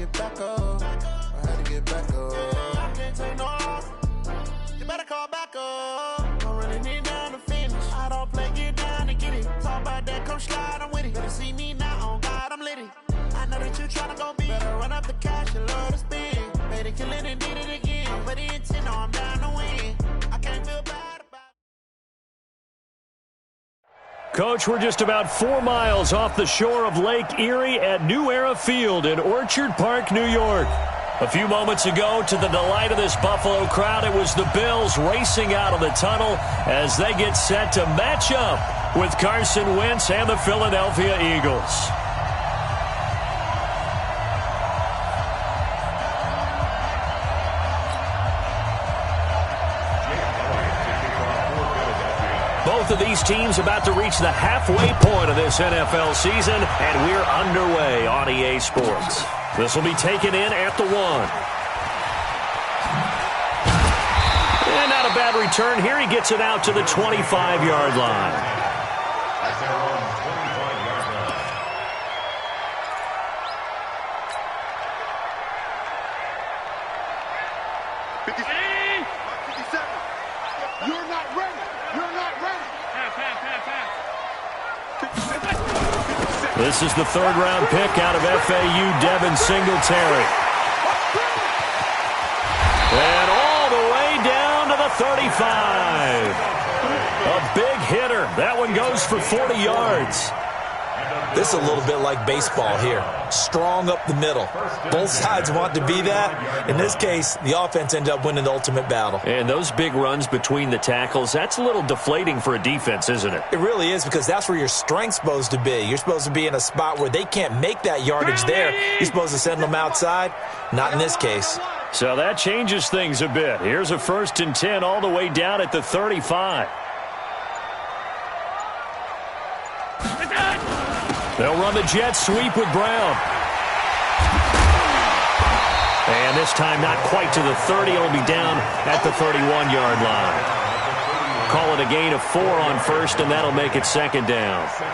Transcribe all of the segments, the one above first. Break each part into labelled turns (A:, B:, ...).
A: get back up. I had to get back up. I can't take no loss. You better call back up. Don't really need down to finish. I don't play, get down to get it. Talk about that, come slide, I'm with it. Better see me now, on God, I'm litty. I know that you tryna go big. Better run up the cash and love to spend. Made it, kill it, and did it again. But the intent, no, I'm down to win. I can't feel bad about it.
B: Coach, we're just about 4 miles off the shore of Lake Erie at New Era Field in Orchard Park, New York. A few moments ago, to the delight of this Buffalo crowd, it was the Bills racing out of the tunnel as they get set to match up with Carson Wentz and the Philadelphia Eagles. Both of these teams about to reach the halfway point of this NFL season, and we're underway on EA Sports. This will be taken in at the 1. And not a bad return here. He gets it out to the 25-yard line. This is the third-round pick out of FAU, Devin Singletary. And all the way down to the 35. A big hitter. That one goes for 40 yards.
C: This is a little bit like baseball here. Strong up the middle. Both sides want to be that. In this case, the offense ended up winning the ultimate battle.
B: And those big runs between the tackles, that's a little deflating for a defense, isn't it?
C: It really is, because that's where your strength's supposed to be. You're supposed to be in a spot where they can't make that yardage there. You're supposed to send them outside. Not in this case.
B: So that changes things a bit. Here's a 1st and 10 all the way down at the 35. They'll run the jet sweep with Brown. And this time not quite to the 30. It'll be down at the 31-yard line. Call it a gain of 4 on 1st, and that'll make it 2nd down.
D: Sub.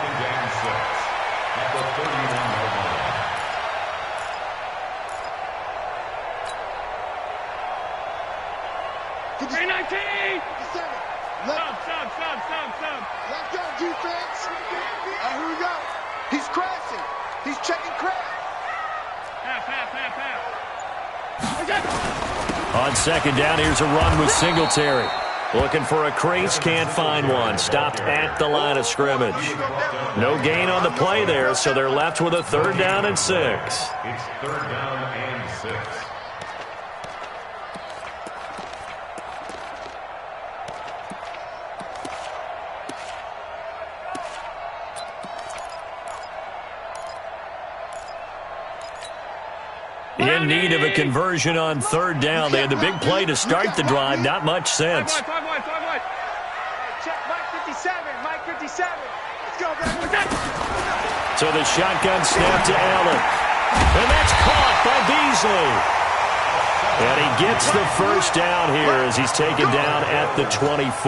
D: Let's go, defense. Here we go. He's crashing. He's checking crash.
B: On 2nd down, here's a run with Singletary. Looking for a crease, can't find one. Stopped at the line of scrimmage. No gain on the play there, so they're left with a 3rd down and 6.
E: It's 3rd down and 6.
B: In need of a conversion on 3rd down. They had the big play to start the drive. Not much sense.
D: Check Mike 57. Mike 57. Let's go, baby.
B: So the shotgun snap to Allen. And that's caught by Beasley. And he gets the 1st down here as he's taken down at the 24.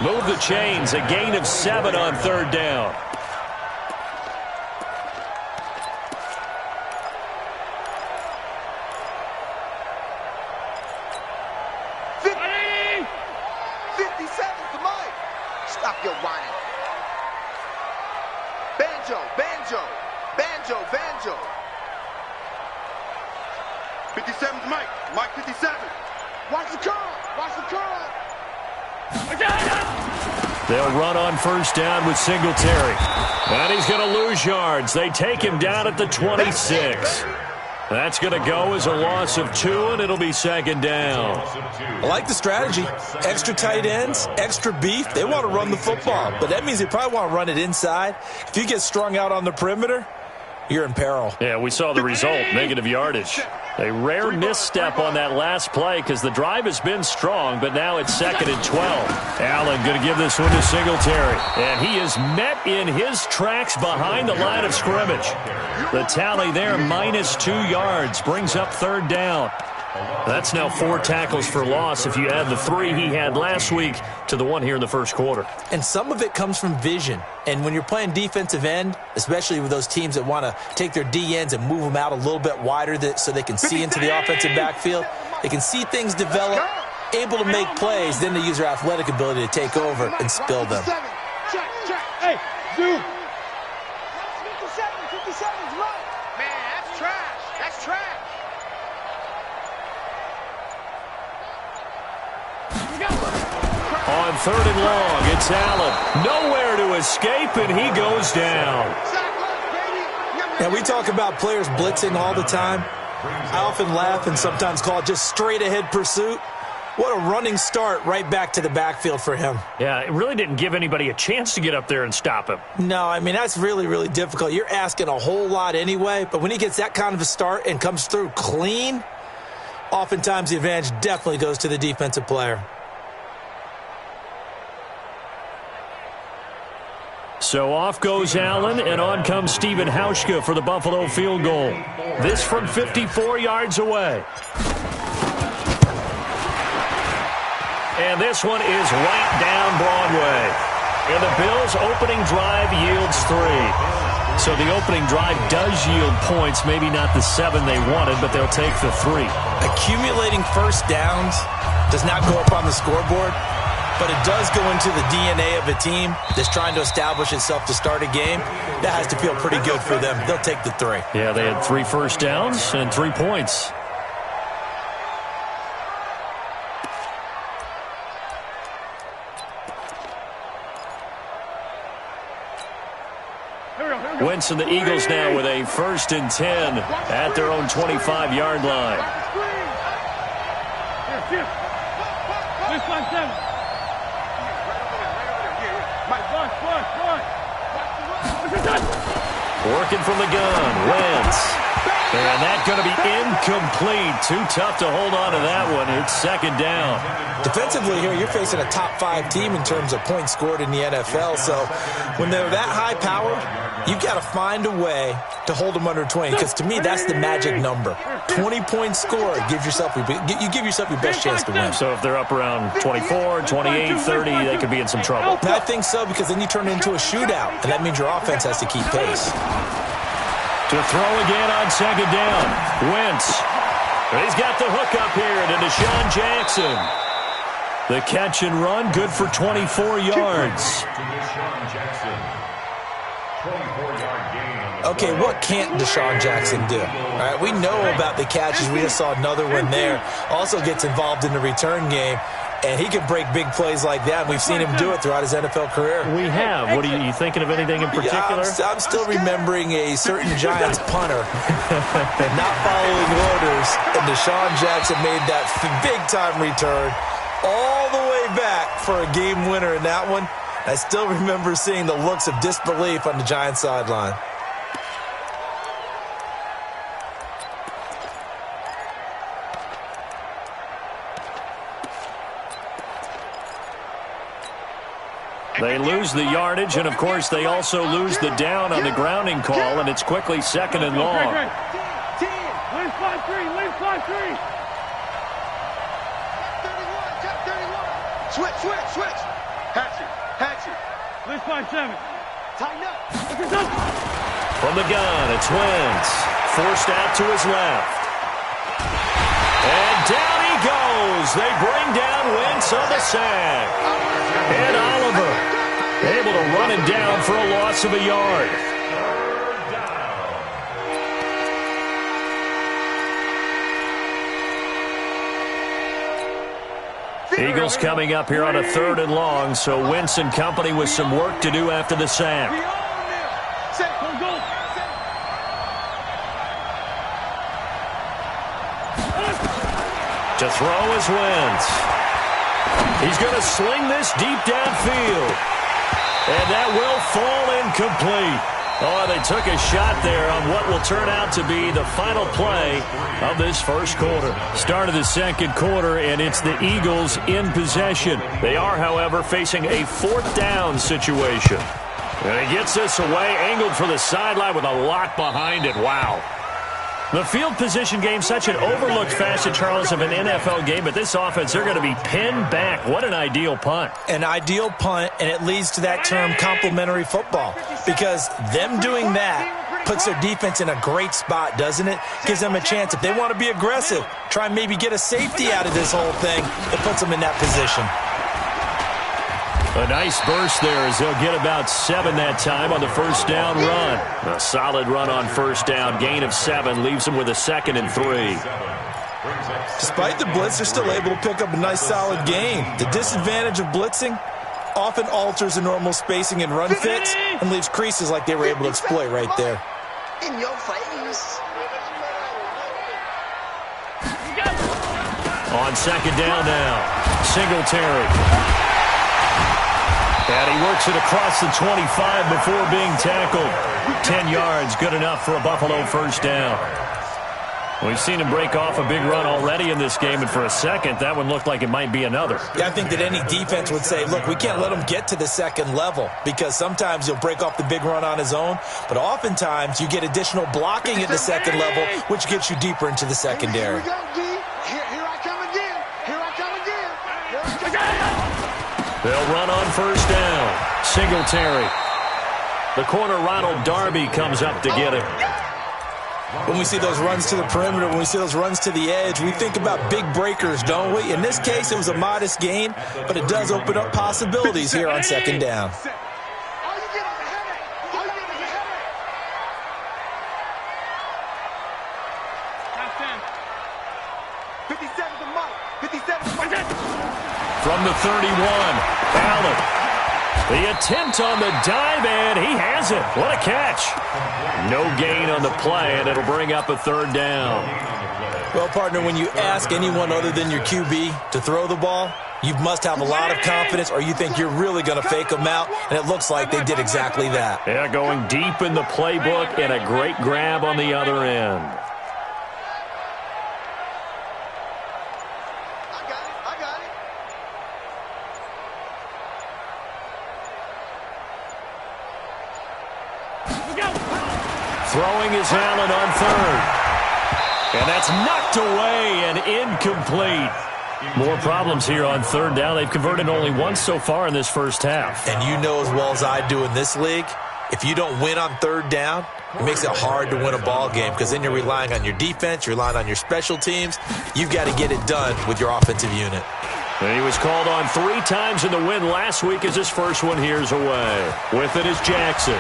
B: Move the chains. A gain of 7 on 3rd down.
D: Banjo. 57's Mike. Mike 57. Watch the curl.
B: They'll run on 1st down with Singletary. And he's going to lose yards. They take him down at the 26. That's going to go as a loss of 2, and it'll be 2nd down.
C: I like the strategy. Extra tight ends, extra beef. They want to run the football, but that means they probably want to run it inside. If you get strung out on the perimeter, you're in peril.
B: Yeah, we saw the result, negative yardage. A rare misstep on that last play because the drive has been strong, but now it's 2nd and 12. Allen going to give this one to Singletary. And he is met in his tracks behind the line of scrimmage. The tally there, -2 yards, brings up 3rd down. That's now 4 tackles for loss if you add the 3 he had last week to the 1 here in the first quarter.
C: And some of it comes from vision. And when you're playing defensive end, especially with those teams that want to take their D ends and move them out a little bit wider so they can see into the offensive backfield, they can see things develop, able to make plays, then they use their athletic ability to take over and spill them.
D: Hey, dude. 57's right. Man, that's trash. That's trash.
B: On 3rd and long, it's Allen. Nowhere to escape, and he goes down.
C: Now, we talk about players blitzing all the time. I often laugh and sometimes call it just straight-ahead pursuit. What a running start right back to the backfield for him.
B: Yeah, it really didn't give anybody a chance to get up there and stop him.
C: No, I mean, that's really, really difficult. You're asking a whole lot anyway, but when he gets that kind of a start and comes through clean, oftentimes the advantage definitely goes to the defensive player.
B: So off goes Allen, and on comes Stephen Hauschka for the Buffalo field goal. This from 54 yards away. And this one is right down Broadway. And the Bills' opening drive yields 3. So the opening drive does yield points, maybe not the 7 they wanted, but they'll take the 3.
C: Accumulating first downs does not go up on the scoreboard, but it does go into the DNA of a team that's trying to establish itself to start a game. That has to feel pretty good for them. They'll take the 3.
B: Yeah, they had 3 first downs and 3 points. Wentz and the Eagles now with a 1st and 10 at their own 25-yard line. Working from the gun, Wentz. And that's going to be incomplete. Too tough to hold on to that one. It's 2nd down.
C: Defensively here, you're facing a top-5 team in terms of points scored in the NFL. So when they're that high power, you've got to find a way to hold them under 20. Because to me, that's the magic number. 20 points scored, you give yourself your best chance to win.
B: So if they're up around 24, 28, 30, they could be in some trouble.
C: And I think so, because then you turn it into a shootout, and that means your offense has to keep pace.
B: To throw again on 2nd down. Wentz. He's got the hook up here to Deshaun Jackson. The catch and run, good for 24 yards.
C: Okay, what can't Deshaun Jackson do? All right, we know about the catches. We just saw another one there. Also gets involved in the return game. And he can break big plays like that. We've seen him do it throughout his NFL career.
B: We have. What are you thinking of anything in particular?
C: Yeah, I'm still remembering a certain Giants punter not following orders. And Deshaun Jackson made that big-time return all the way back for a game winner in that one. I still remember seeing the looks of disbelief on the Giants sideline.
B: They lose the yardage, and, of course, they also lose the down on the grounding call, and it's quickly 2nd and long.
D: Switch. Hatchet. Blitz 5-7. Tighten up.
B: From the gun, it's Wentz. Forced out to his left. And down he goes. They bring down Wentz on the sack. And Oliver able to run him down for a loss of a yard. Eagles coming up here on a 3rd and long, so Wentz and company with some work to do after the sack. To throw is Wentz. He's going to sling this deep downfield. And that will fall incomplete. Oh, they took a shot there on what will turn out to be the final play of this first quarter. Start of the 2nd quarter, and it's the Eagles in possession. They are, however, facing a 4th down situation. And he gets this away, angled for the sideline with a lot behind it. Wow. The field position game, such an overlooked facet, Charles, of an NFL game, but this offense, they're going to be pinned back. What an ideal punt.
C: An ideal punt, and it leads to that term complementary football, because them doing that puts their defense in a great spot, doesn't it? Gives them a chance. If they want to be aggressive, try and maybe get a safety out of this whole thing, it puts them in that position.
B: A nice burst there as they'll get about 7 that time on the first down run. A solid run on first down. Gain of 7 leaves them with a 2nd and 3.
C: Despite the blitz, they're still able to pick up a nice solid gain. The disadvantage of blitzing often alters the normal spacing and run fits and leaves creases like they were able to exploit right there.
D: In your face.
B: On second down now, Singletary. And he works it across the 25 before being tackled. 10 yards, good enough for a Buffalo first down. We've seen him break off a big run already in this game, and for a second, that one looked like it might be another.
C: Yeah, I think that any defense would say, look, we can't let him get to the second level, because sometimes he'll break off the big run on his own, but oftentimes you get additional blocking at the second level, which gets you deeper into the secondary.
D: Here we go, D. Here I come again. Here I come again. Here I come again.
B: They'll run on first down. Singletary. The corner, Ronald Darby, comes up to get it.
C: When we see those runs to the perimeter, when we see those runs to the edge, we think about big breakers, don't we? In this case, it was a modest gain, but it does open up possibilities here on second down.
B: From the 31, Allen. The attempt on the dive, and he has it. What a catch. No gain on the play, and it'll bring up a third down.
C: Well, partner, when you ask anyone other than your QB to throw the ball, you must have a lot of confidence, or you think you're really going to fake them out, and it looks like they did exactly that.
B: Yeah, going deep in the playbook, and a great grab on the other end. Throwing is Allen on third. And that's knocked away and incomplete. More problems here on third down. They've converted only once so far in this first half.
C: And you know as well as I do in this league, if you don't win on third down, it makes it hard to win a ball game, because then you're relying on your defense, you're relying on your special teams. You've got to get it done with your offensive unit.
B: And he was called on 3 times in the win last week as his first one here's away. With it is Jackson.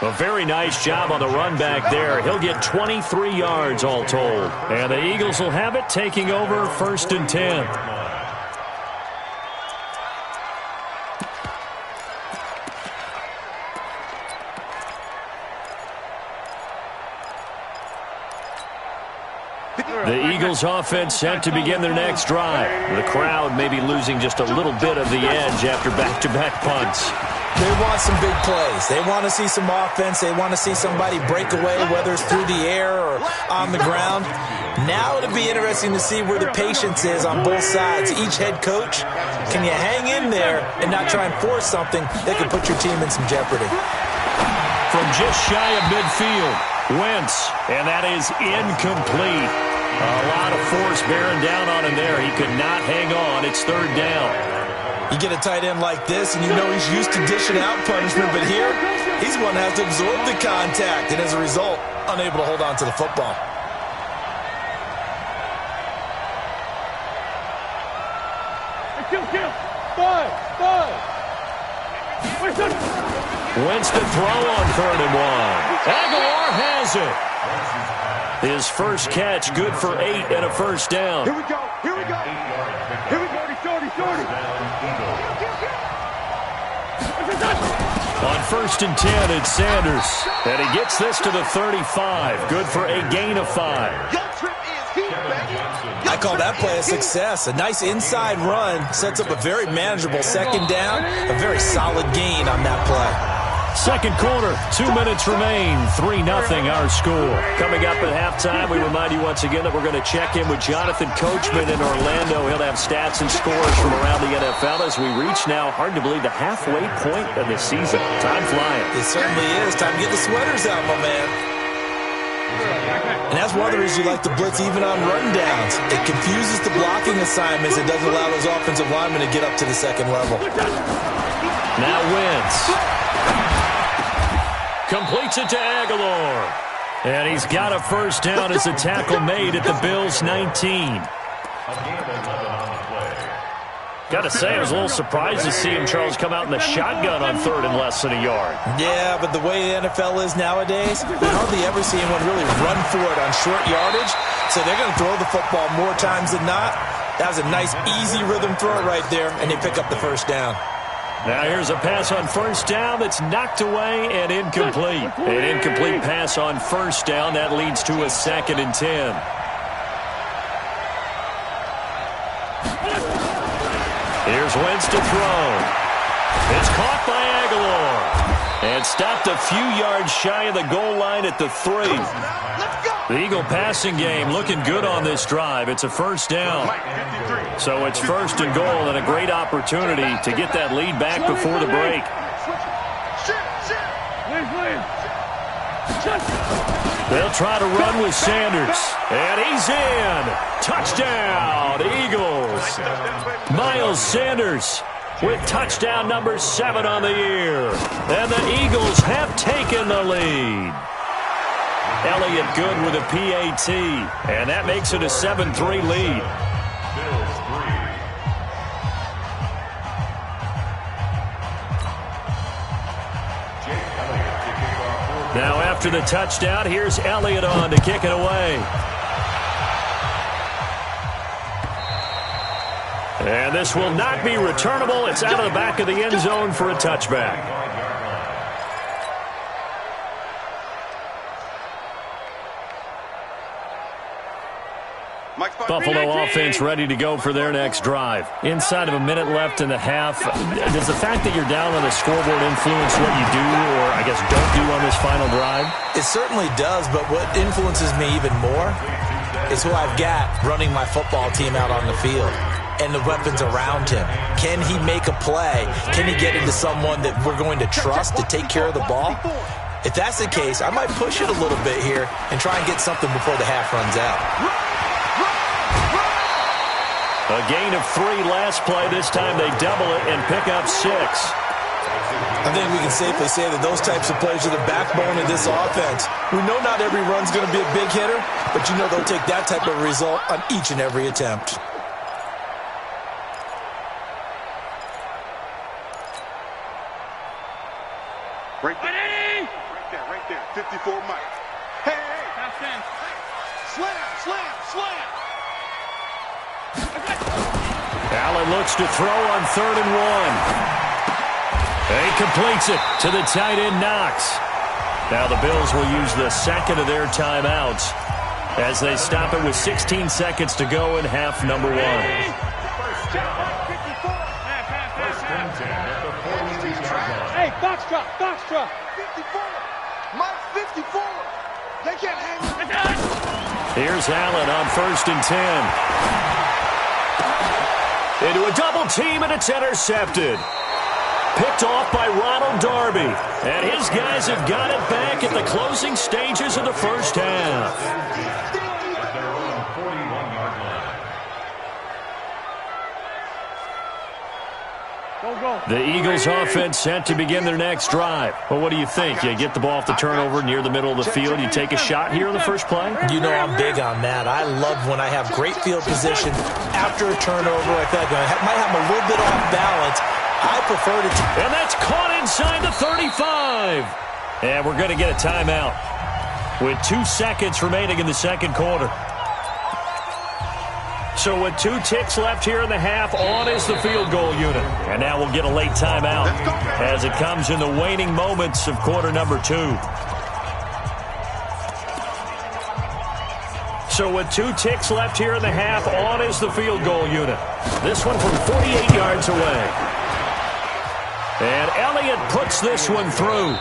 B: A very nice job on the run back there. He'll get 23 yards all told. And the Eagles will have it, taking over 1st and 10. The Eagles offense set to begin their next drive. The crowd may be losing just a little bit of the edge after back-to-back punts.
C: They want some big plays. They want to see some offense. They want to see somebody break away, whether it's through the air or on the ground. Now it'll be interesting to see where the patience is on both sides. Each head coach, can you hang in there and not try and force something that could put your team in some jeopardy?
B: From just shy of midfield, Wentz, and that is incomplete. A lot of force bearing down on him there. He could not hang on. It's third down.
C: You get a tight end like this, and you know he's used to dishing out punishment, but here, he's one that has to absorb the contact, and as a result, unable to hold on to the football.
B: Wentz to throw on 3rd and 1. Aguilar has it. His first catch, good for 8 and a first down.
D: Here we go. Here we go. Here we go. Shorty.
B: On 1st and 10, it's Sanders. And he gets this to the 35. Good for a gain of 5.
C: I call that play a success. A nice inside run sets up a very manageable second down. A very solid gain on that play.
B: Second quarter, 2 minutes remain, 3-0 our score. Coming up at halftime, we remind you once again that we're going to check in with Jonathan Coachman in Orlando. He'll have stats and scores from around the NFL as we reach now, hard to believe, the halfway point of the season. Time flying.
C: It certainly is. Time to get the sweaters out, my man. And that's one of the reasons you like to blitz even on rundowns. It confuses the blocking assignments. It doesn't allow those offensive linemen to get up to the second level.
B: Now Wentz. Completes it to Aguilar. And he's got a first down as a tackle made at the Bills' 19. Got to say, I was a little surprised to see him, Charles, come out in the shotgun on third and less than a yard.
C: Yeah, but the way the NFL is nowadays, we hardly ever see anyone really run for it on short yardage. So they're going to throw the football more times than not. That was a nice, easy rhythm throw right there, and they pick up the first down.
B: Now here's a pass on first down that's knocked away and incomplete. An incomplete pass on first down. That leads to a 2nd and 10. Here's Wentz to throw. It's caught by Aguilar. And stopped a few yards shy of the goal line at the 3. The Eagle passing game looking good on this drive. It's a first down. So it's 1st and goal and a great opportunity to get that lead back before the break. They'll try to run with Sanders. And he's in. Touchdown, Eagles. Miles Sanders with touchdown number 7 on the year. And the Eagles have taken the lead. Elliott good with a PAT. And that makes it a 7-3 lead. Now after the touchdown, here's Elliott on to kick it away. And this will not be returnable. It's out of the back of the end zone for a touchback. Buffalo offense ready to go for their next drive. Inside of a minute left in the half, does the fact that you're down on the scoreboard influence what you do or, I guess, don't do on this final drive?
C: It certainly does, but what influences me even more is who I've got running my football team out on the field and the weapons around him. Can he make a play? Can he get into someone that we're going to trust to take care of the ball? If that's the case, I might push it a little bit here and try and get something before the half runs out.
B: A gain of 3 last play. This time they double it and pick up 6.
C: I think we can safely say that those types of plays are the backbone of this offense. We know not every run's going to be a big hitter, but you know they'll take that type of result on each and every attempt.
D: Right there. Right there. 54 Mike. Hey. Slam.
B: Allen looks to throw on 3rd and 1. He completes it to the tight end Knox. Now the Bills will use the 2nd of their timeouts as they stop it with 16 seconds to go in half number 1.
F: Hey, box drop.
D: 54. Mike 54. They can't hang it.
B: Here's Allen on 1st and 10. Into a double team, and it's intercepted. Picked off by Ronald Darby. And his guys have got it back at the closing stages of the first half. The Eagles offense set to begin their next drive. Well, what do you think? You get the ball off the turnover near the middle of the field. You take a shot here in the first play?
C: You know I'm big on that. I love when I have great field position after a turnover. I feel like I might have a little bit off balance. I prefer to...
B: And that's caught inside the 35. And we're going to get a timeout with 2 seconds remaining in the second quarter. So with 2 ticks left here in the half, on is the field goal unit. And now we'll get a late timeout as it comes in the waning moments of quarter number 2. So with 2 ticks left here in the half, on is the field goal unit. This one from 48 yards away. And Elliott puts this one through.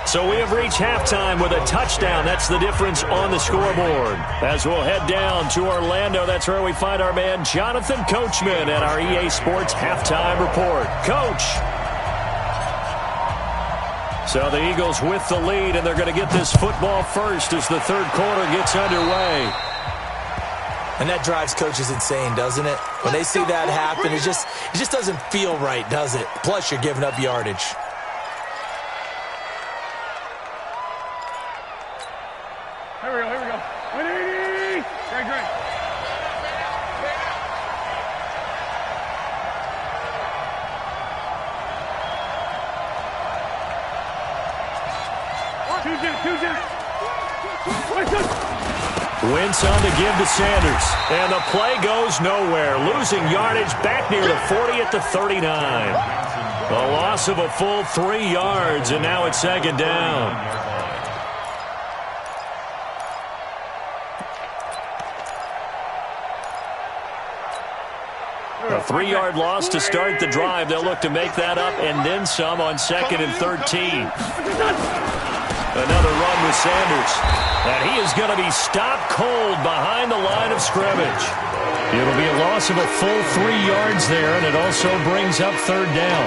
B: So we have reached halftime with a touchdown. That's the difference on the scoreboard. As we'll head down to Orlando, that's where we find our man Jonathan Coachman at our EA Sports Halftime Report. Coach. So the Eagles with the lead, and they're going to get this football first as the third quarter gets underway.
C: And that drives coaches insane, doesn't it? When they see that happen, it just doesn't feel right, does it? Plus, you're giving up yardage.
F: Here we go. Great.
B: Wentz on to give to Sanders. And the play goes nowhere. Losing yardage back near the 40 at the 39. A loss of a full 3 yards, and now it's second down. A 3-yard loss to start the drive. They'll look to make that up and then some on 2nd and 13. Another run with Sanders. And he is going to be stopped cold behind the line of scrimmage. It'll be a loss of a full 3 yards there, and it also brings up third down.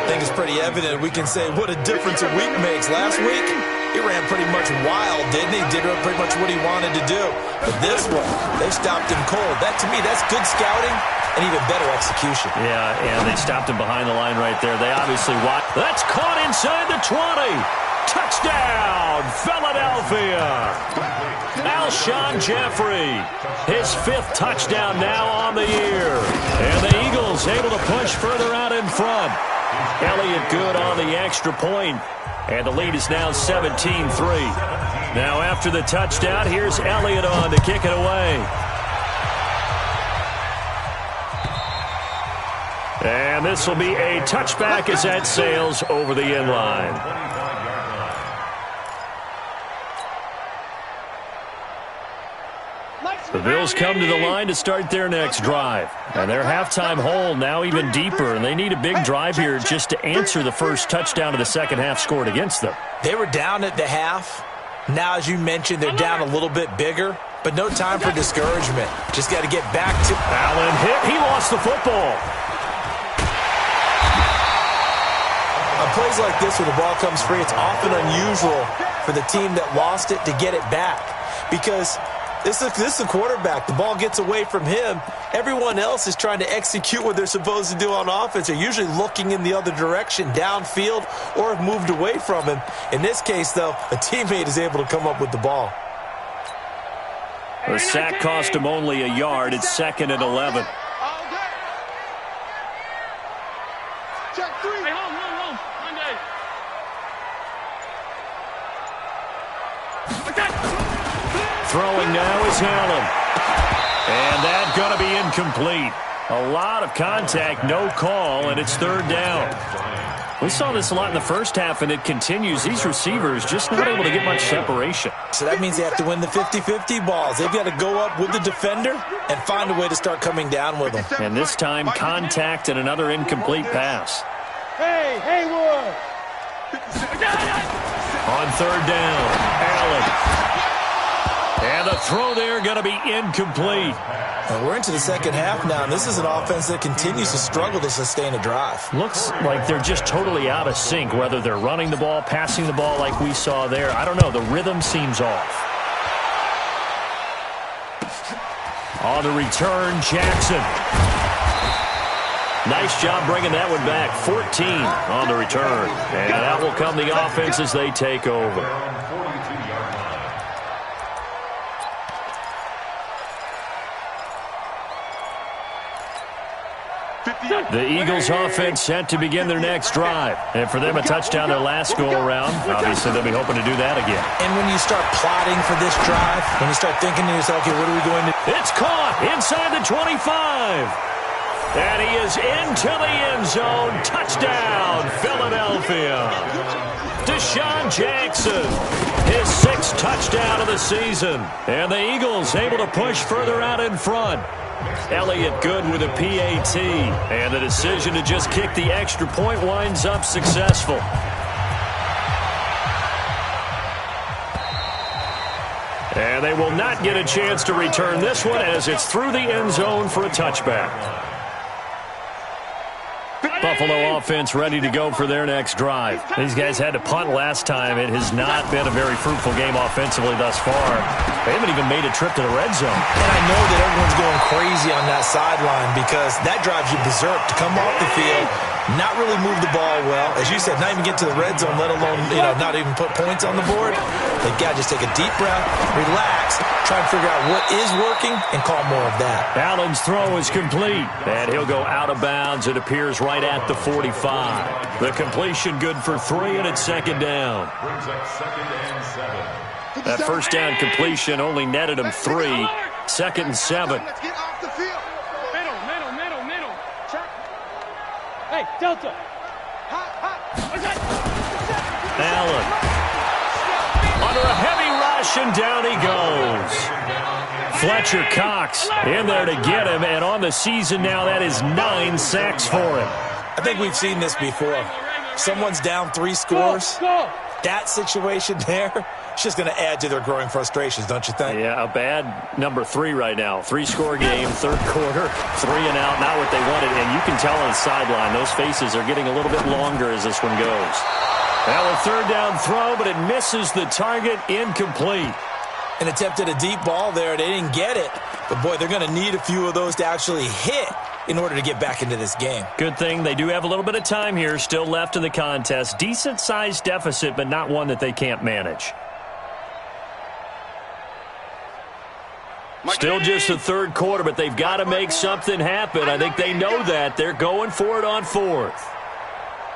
C: I think it's pretty evident. We can say what a difference a week makes. Last week, he ran pretty much wild, didn't he? Did pretty much what he wanted to do. But this one, they stopped him cold. That, to me, that's good scouting and even better execution.
B: Yeah, and they stopped him behind the line right there. They obviously watched. That's caught inside the 20. Touchdown, Philadelphia. Alshon Jeffrey, his 5th touchdown now on the year. And the Eagles able to push further out in front. Elliott good on the extra point. And the lead is now 17-3. Now after the touchdown, here's Elliott on to kick it away. And this will be a touchback as that sails over the end line. The Bills come to the line to start their next drive. And their halftime hole now even deeper, and they need a big drive here just to answer the first touchdown of the second half scored against them.
C: They were down at the half. Now, as you mentioned, they're down a little bit bigger, but no time for discouragement. Just got to get back to...
B: Allen hit. He lost the football.
C: On plays like this where the ball comes free, it's often unusual for the team that lost it to get it back because... This is the quarterback. The ball gets away from him. Everyone else is trying to execute what they're supposed to do on offense. They're usually looking in the other direction, downfield, or have moved away from him. In this case, though, a teammate is able to come up with the ball.
B: The sack cost him only a yard. It's 2nd and 11.
D: Check 3.
F: Hey, hold. Monday.
B: Throwing now is Allen. And that's going to be incomplete. A lot of contact, no call, and it's third down. We saw this a lot in the first half, and it continues. These receivers just not able to get much separation.
C: So that means they have to win the 50-50 balls. They've got to go up with the defender and find a way to start coming down with them.
B: And this time, contact and another incomplete pass.
F: Hey, Haywood.
B: On third down, Allen. And the throw there going to be incomplete.
C: And we're into the second half now, and this is an offense that continues to struggle to sustain a drive.
B: Looks like they're just totally out of sync, whether they're running the ball, passing the ball like we saw there. I don't know. The rhythm seems off. On the return, Jackson. Nice job bringing that one back. 14 on the return. And that will come the offense as they take over. The Eagles offense set to begin their next drive. And for them, a touchdown their last go-around. Obviously, they'll be hoping to do that again.
C: And when you start plotting for this drive, when you start thinking to yourself, okay, what are we going to do?
B: It's caught inside the 25. And he is into the end zone. Touchdown, Philadelphia. Deshaun Jackson, his 6th first touchdown of the season. And the Eagles able to push further out in front. Elliott Good with a PAT. And the decision to just kick the extra point winds up successful. And they will not get a chance to return this one as it's through the end zone for a touchback. Buffalo offense ready to go for their next drive. These guys had to punt last time. It has not been a very fruitful game offensively thus far. They haven't even made a trip to the red zone.
C: And I know that everyone's going crazy on that sideline because that drives you berserk to come off the field, not really move the ball well. As you said, not even get to the red zone, let alone, not even put points on the board. They've got to just take a deep breath, relax, try and figure out what is working, and call more of that.
B: Allen's throw is complete, and he'll go out of bounds. It appears right at the 45. The completion good for 3, and it's second down.
E: Brings up 2nd and 7.
B: That first down completion only netted him 3. 2nd and 7.
D: Let's get off the field.
F: Middle. Check. Hey, Delta.
B: Allen under a heavy rush, and down he goes. Fletcher Cox in there to get him, and on the season now, that is 9 sacks for him.
C: I think we've seen this before. Someone's down 3 scores. That situation there, it's just going to add to their growing frustrations, don't you think?
B: Yeah, a bad number 3 right now. 3-score game, third quarter, 3 and out, not what they wanted. And you can tell on the sideline, those faces are getting a little bit longer as this one goes. Now a third down throw, but it misses the target, incomplete.
C: And attempted a deep ball there. They didn't get it. But, boy, they're going to need a few of those to actually hit in order to get back into this game.
B: Good thing they do have a little bit of time here still left in the contest. Decent-sized deficit, but not one that they can't manage. Still just the third quarter, but they've got to make something happen. I think they know that. They're going for it on 4th.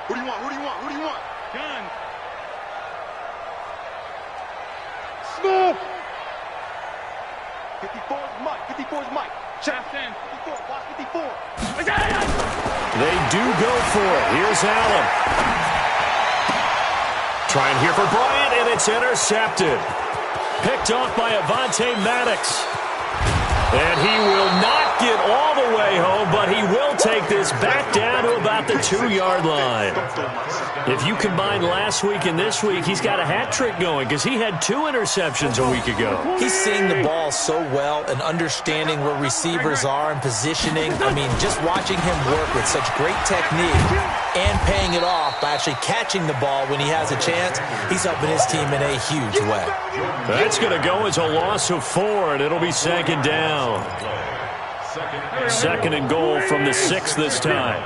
D: Who do you want?
F: Gun.
D: Smith. 54's Mike. Check. 54. Watch 54.
B: They do go for it. Here's Allen. Trying here for Bryant, and it's intercepted. Picked off by Avonte Maddox. And he will not get all the way home, but he will take this back down to about the 2-yard line. If you combine last week and this week, he's got a hat trick going because he had 2 interceptions a week ago.
C: He's seeing the ball so well and understanding where receivers are and positioning. I mean, just watching him work with such great technique and paying it off by actually catching the ball when he has a chance, he's helping his team in a huge way.
B: That's going to go as a loss of 4, and it'll be second down. Second and goal from the 6 this time.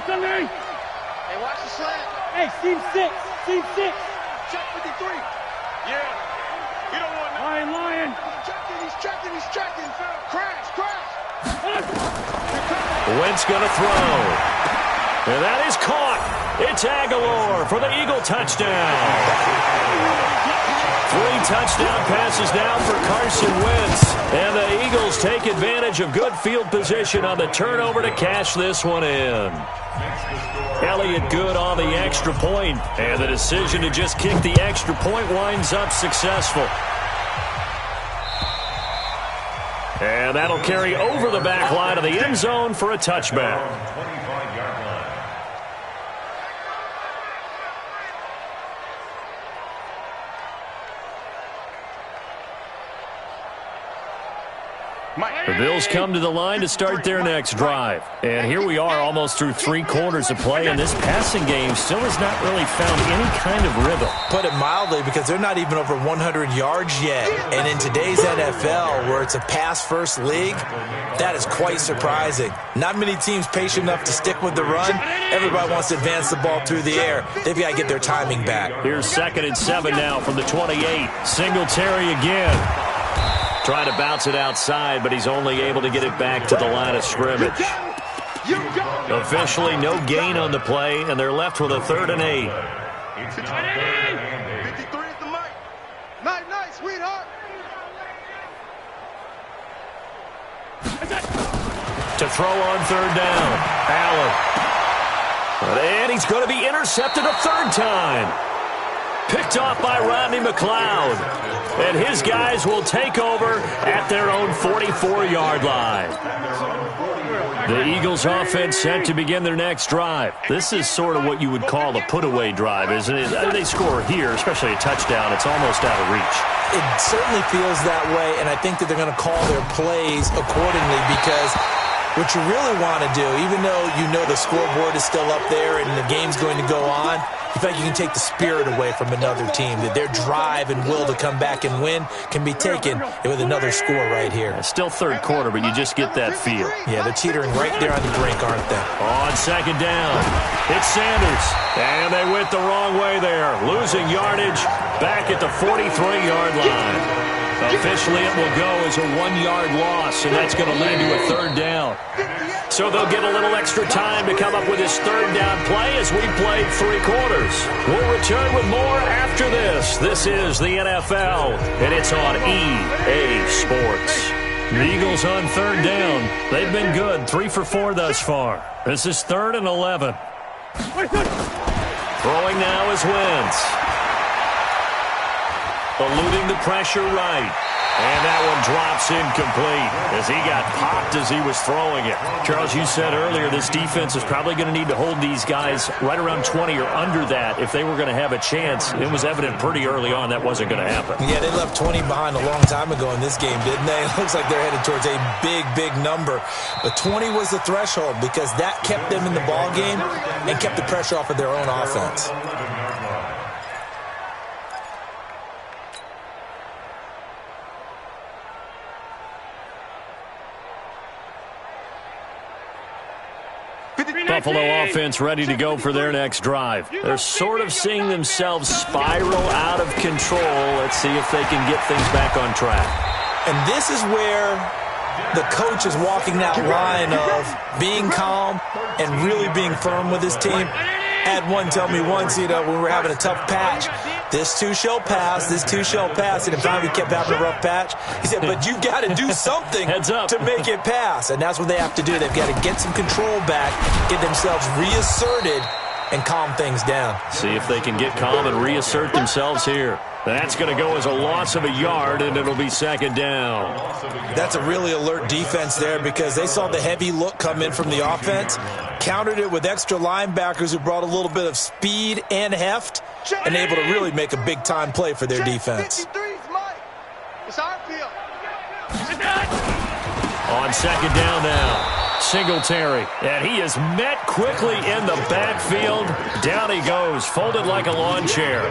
F: Sunday.
D: Hey, watch the slant.
F: Hey, team 6.
D: Check 53. Yeah. You don't want no.
F: Lion.
D: He's checking. Crash.
B: Wentz going to throw. And that is caught. It's Aguilar for the Eagle touchdown. 3 touchdown passes now for Carson Wentz. And the Eagles take advantage of good field position on the turnover to cash this one in. Elliott Good on the extra point. And the decision to just kick the extra point winds up successful. And that'll carry over the back line of the end zone for a touchback.
E: 25-yard line.
B: The Bills come to the line to start their next drive. And here we are almost through 3 quarters of play, and this passing game still has not really found any kind of rhythm.
C: Put it mildly, because they're not even over 100 yards yet. And in today's NFL, where it's a pass-first league, that is quite surprising. Not many teams patient enough to stick with the run. Everybody wants to advance the ball through the air. They've got to get their timing back.
B: Here's 2nd and 7 now from the 28. Singletary again. Trying to bounce it outside, but he's only able to get it back to the line of scrimmage. Officially no gain on the play, and they're left with a 3rd and 8.
E: It's now 3rd and 8.
D: 53 is the mic. Night, sweetheart.
B: To throw on 3rd down. Allen. And he's going to be intercepted a 3rd time. Picked off by Rodney McLeod. And his guys will take over at their own 44-yard line. The Eagles offense set to begin their next drive. This is sort of what you would call a put-away drive, isn't it? They score here, especially a touchdown. It's almost out of reach.
C: It certainly feels that way, and I think that they're going to call their plays accordingly because what you really want to do, even though you know the scoreboard is still up there and the game's going to go on, you feel like you can take the spirit away from another team, that their drive and will to come back and win can be taken with another score right here.
B: It's still third quarter, but you just get that feel.
C: Yeah, they're teetering right there on the brink, aren't they?
B: On second down, it's Sanders. And they went the wrong way there, losing yardage back at the 43-yard line. Officially, it will go as a 1-yard loss, and that's going to lead to a third down. So they'll get a little extra time to come up with this third down play as we played 3 quarters. We'll return with more after this. This is the NFL, and it's on EA Sports. The Eagles on third down. They've been good, 3 for 4 thus far. This is 3rd and 11. Throwing now is Wentz. Eluding the pressure right. And that one drops incomplete as he got popped as he was throwing it. Charles, you said earlier this defense is probably going to need to hold these guys right around 20 or under that if they were going to have a chance. It was evident pretty early on that wasn't going to happen.
C: Yeah, they left 20 behind a long time ago in this game, didn't they? It looks like they're headed towards a big, big number. But 20 was the threshold because that kept them in the ball game and kept the pressure off of their own offense.
B: Buffalo offense ready to go for their next drive. They're sort of seeing themselves spiral out of control. Let's see if they can get things back on track.
C: And this is where the coach is walking that line of being calm and really being firm with his team. I had one tell me once, when we were having a tough patch, this too shall pass, this too shall pass. And finally we kept having a rough patch. He said, but you've got to do something to make it pass. And that's what they have to do. They've got to get some control back, get themselves reasserted, and calm things down.
B: See if they can get calm and reassert themselves here. That's going to go as a loss of a yard, and it'll be second down.
C: That's a really alert defense there because they saw the heavy look come in from the offense, countered it with extra linebackers who brought a little bit of speed and heft, and able to really make a big-time play for their defense.
D: It's our field.
B: On second down now, Singletary, and he is met quickly in the backfield. Down he goes, folded like a lawn chair.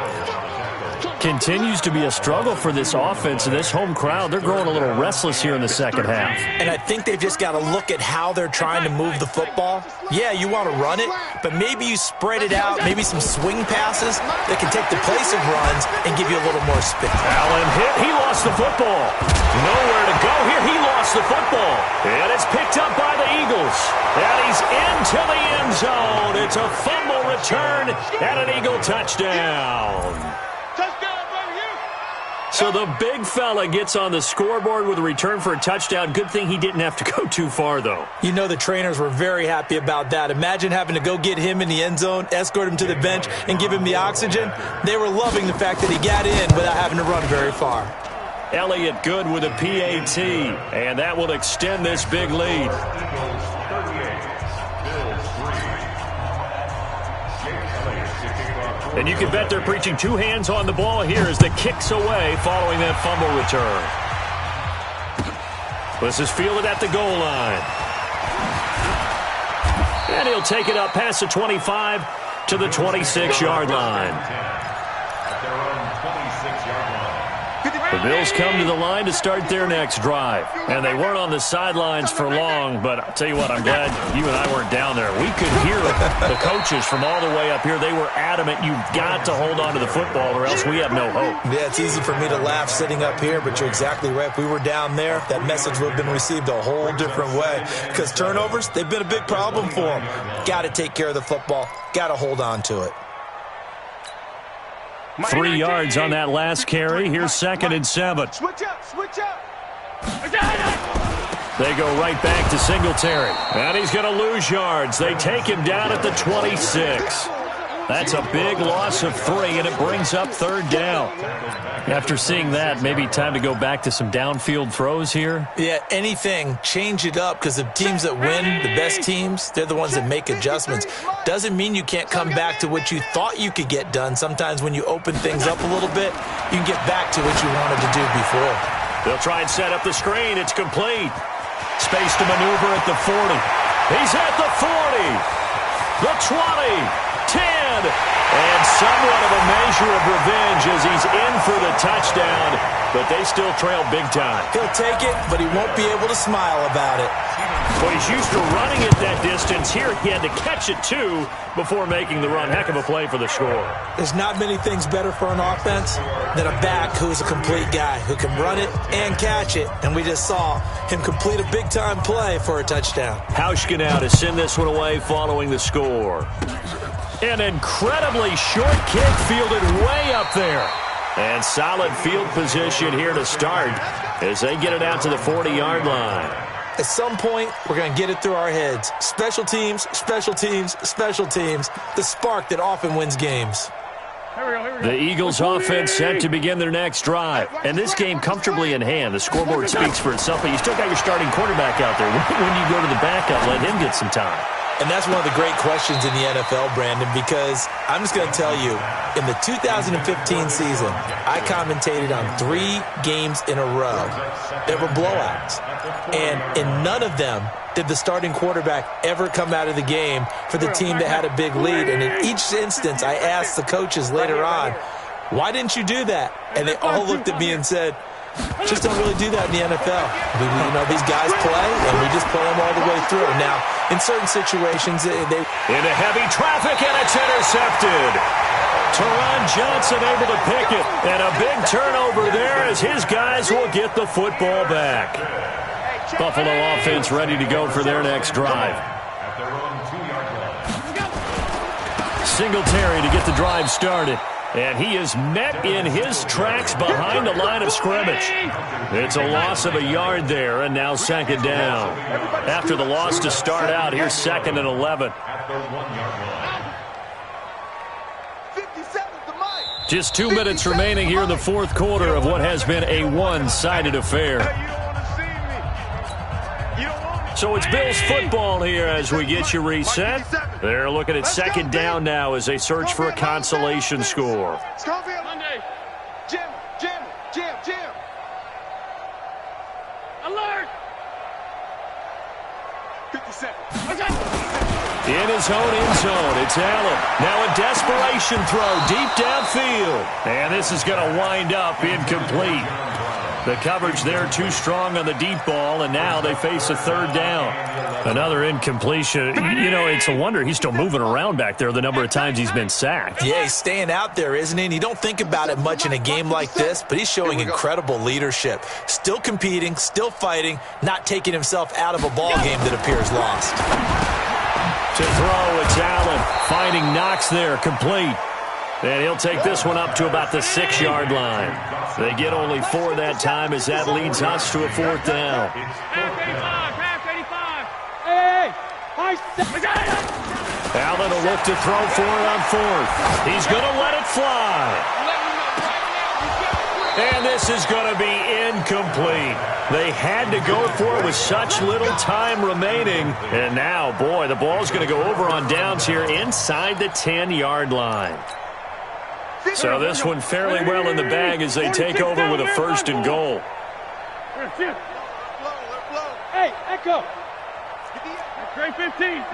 B: Continues to be a struggle for this offense and this home crowd. They're growing a little restless here in the second half.
C: And I think they've just got to look at how they're trying to move the football. Yeah, you want to run it, but maybe you spread it out, maybe some swing passes that can take the place of runs and give you a little more spin.
B: Allen hit. He lost the football. Nowhere to go here. He lost the football. And it's picked up by the Eagles. And he's into the end zone. It's a fumble return and an Eagle touchdown. So the big fella gets on the scoreboard with a return for a touchdown. Good thing he didn't have to go too far, though.
C: You know the trainers were very happy about that. Imagine having to go get him in the end zone, escort him to the bench, and give him the oxygen. They were loving the fact that he got in without having to run very far.
B: Elliott good with a PAT, and that will extend this big lead. And you can bet they're preaching 2 hands on the ball here as the kick's away following that fumble return. This is fielded at the goal line. And he'll take it up past the 25 to the 26-yard line. The Bills come to the line to start their next drive. And they weren't on the sidelines for long, but I'll tell you what, I'm glad you and I weren't down there. We could hear the coaches from all the way up here. They were adamant, you've got to hold on to the football or else we have no hope.
C: Yeah, it's easy for me to laugh sitting up here, but you're exactly right. If we were down there, that message would have been received a whole different way. Because turnovers, they've been a big problem for them. Got to take care of the football. Got to hold on to it.
B: 3 yards on that last carry. Here's 2nd and 7.
D: Switch up, switch up.
B: They go right back to Singletary. And he's going to lose yards. They take him down at the 26. That's a big loss of 3, and it brings up 3rd down. After seeing that, maybe time to go back to some downfield throws here.
C: Yeah, anything. Change it up, because the teams that win, the best teams, they're the ones that make adjustments. Doesn't mean you can't come back to what you thought you could get done. Sometimes when you open things up a little bit, you can get back to what you wanted to do before.
B: They'll try and set up the screen. It's complete. Space to maneuver at the 40. He's at the 40. The 20. 10. And somewhat of a measure of revenge as he's in for the touchdown, but they still trail big time.
C: He'll take it, but he won't be able to smile about it.
B: Well, he's used to running it that distance. Here he had to catch it, too, before making the run. Heck of a play for the score.
C: There's not many things better for an offense than a back who's a complete guy, who can run it and catch it. And we just saw him complete a big-time play for a touchdown.
B: Hauschka now to send this one away following the score. An incredibly short kick fielded way up there. And solid field position here to start as they get it out to the 40-yard line.
C: At some point, we're going to get it through our heads. Special teams, special teams, special teams. The spark that often wins games.
B: The Eagles offense set to begin their next drive. And this game comfortably in hand. The scoreboard speaks for itself, but you still got your starting quarterback out there. When you go to the backup, let him get some time.
C: And that's one of the great questions in the NFL, Brandon, because I'm just going to tell you, in the 2015 season, I commentated on 3 games in a row that were blowouts. And in none of them did the starting quarterback ever come out of the game for the team that had a big lead. And in each instance, I asked the coaches later on, why didn't you do that? And they all looked at me and said, just don't really do that in the NFL. These guys play, and we just play them all the way through. Now, in certain situations, they...
B: Into heavy traffic, and it's intercepted. Teron Johnson able to pick it, and a big turnover there as his guys will get the football back. Buffalo offense ready to go for their next drive. Singletary to get the drive started. And he is met in his tracks behind the line of scrimmage. It's a loss of a yard there, and now 2nd down. After the loss to start out, here's 2nd and 11. Just 2 minutes remaining here in the 4th quarter of what has been a one-sided affair. So it's Bills football here as we get you reset. They're looking at 2nd down now as they search for a consolation score.
D: Jim.
F: Alert!
D: 50 seconds.
B: In his own end zone, it's Allen. Now a desperation throw deep downfield. And this is going to wind up incomplete. The coverage there too strong on the deep ball, and now they face a 3rd down. Another incompletion. It's a wonder he's still moving around back there the number of times he's been sacked.
C: Yeah, he's staying out there, isn't he? And you don't think about it much in a game like this, but he's showing incredible leadership. Still competing, still fighting, not taking himself out of a ball game that appears lost.
B: To throw, it's Allen. Finding Knox there, complete. And he'll take this one up to about the 6-yard line. They get only 4 that time as that leads us to a 4th down.
F: Half 85. Hey!
B: Allen will look to throw for it on 4th. He's going to let it fly. And this is going to be incomplete. They had to go for it with such little time remaining. And now, boy, the ball's going to go over on downs here inside the 10-yard line. So this one fairly well in the bag as they take over with a 1st and goal.
F: Hey, Echo. Trey 15.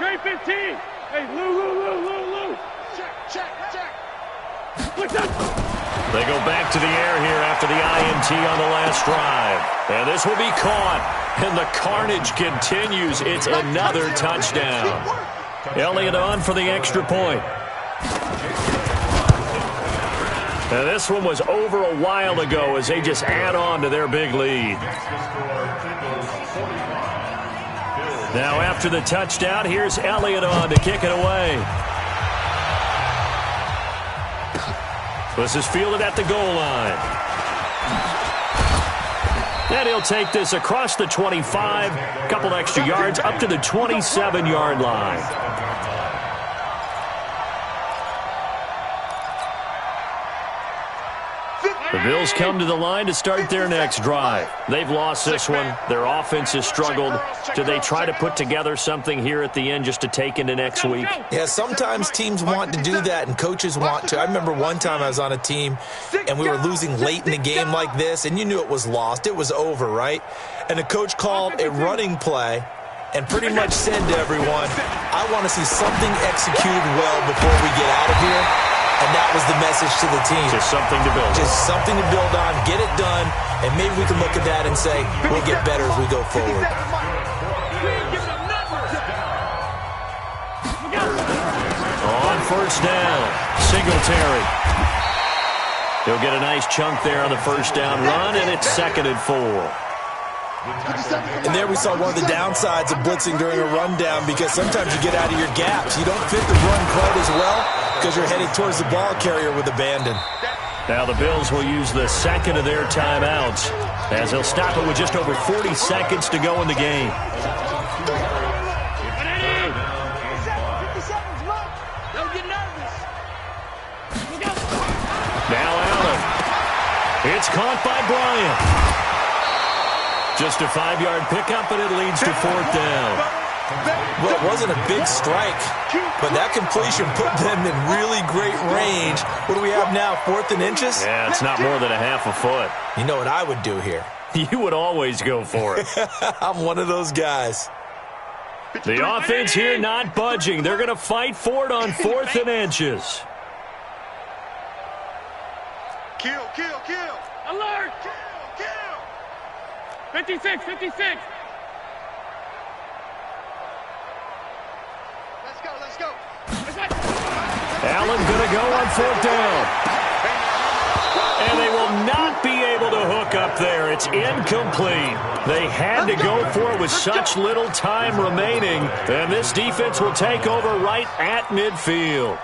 F: Hey, Lou.
D: Check.
B: They go back to the air here after the INT on the last drive. And this will be caught. And the carnage continues. It's another touchdown. Elliott on for the extra point. Now, this one was over a while ago as they just add on to their big lead. Now, after the touchdown, here's Elliott on to kick it away. This is fielded at the goal line. And he'll take this across the 25, a couple extra yards, up to the 27-yard line. The Bills come to the line to start their next drive. They've lost this one. Their offense has struggled. Do they try to put together something here at the end just to take into next week?
C: Yeah, sometimes teams want to do that and coaches want to. I remember one time I was on a team and we were losing late in the game like this, and you knew it was lost. It was over, right? And the coach called a running play and pretty much said to everyone, I want to see something executed well before we get out of here. And that was the message to the team.
B: Just something to build on.
C: Just something to build on, get it done, and maybe we can look at that and say, we'll get better as we go forward.
B: On first down, Singletary. He'll get a nice chunk there on the first down run, and it's 2nd and 4.
C: And there we saw one of the downsides of blitzing during a rundown, because sometimes you get out of your gaps. You don't fit the run quite as well because you're heading towards the ball carrier with abandon.
B: Now the Bills will use the second of their timeouts as they'll stop it with just over 40 seconds to go in the game. Now Allen. It's caught by Bryant. Just a 5-yard pickup, and it leads to 4th down.
C: Well, it wasn't a big strike, but that completion put them in really great range. What do we have now, 4th and inches?
B: Yeah, it's not more than a half a foot.
C: You know what I would do here?
B: You would always go for it.
C: I'm one of those guys.
B: The offense here not budging. They're going to fight for it on 4th and inches.
D: Kill.
F: Alert!
D: Kill.
F: 56.
D: Let's go.
B: Allen going to go on 4th down. And they will not be able to hook up there. It's incomplete. They had to go for it with such little time remaining. And this defense will take over right at midfield.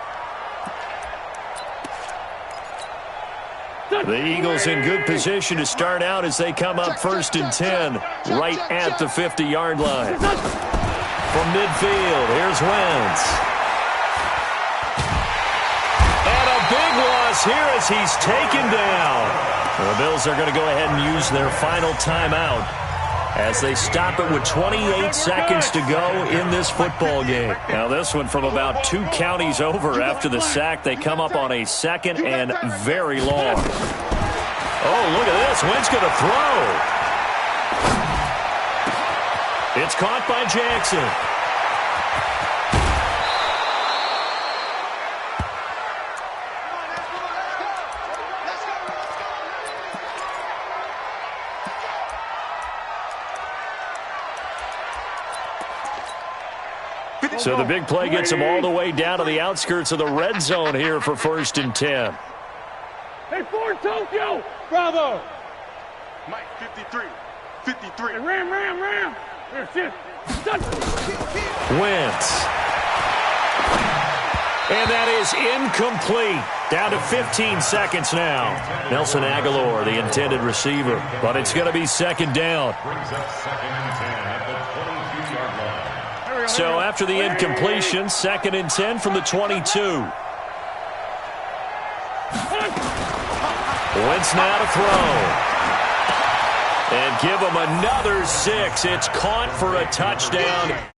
B: The Eagles in good position to start out as they come up 1st and 10 right at the 50-yard line. From midfield, here's Wentz. And a big loss here as he's taken down. The Bills are going to go ahead and use their final timeout as they stop it with 28 seconds to go in this football game. Now this one from about 2 counties over after the sack. They come up on a 2nd and very long. Oh, look at this. Wentz going to throw. It's caught by Jackson. So the big play gets him all the way down to the outskirts of the red zone here for 1st and 10.
F: Hey, Ford Tokyo! Bravo!
D: Mike, 53.
F: Hey, Ram! Here, shit!
B: Wentz. And that is incomplete. Down to 15 seconds now. Nelson Aguilar, the intended receiver. But it's going to be 2nd down.
E: Brings up 2nd and 10 at the 22-yard line.
B: So after the incompletion, 2nd and 10 from the 22. Wentz now to throw. And give him another 6. It's caught for a touchdown.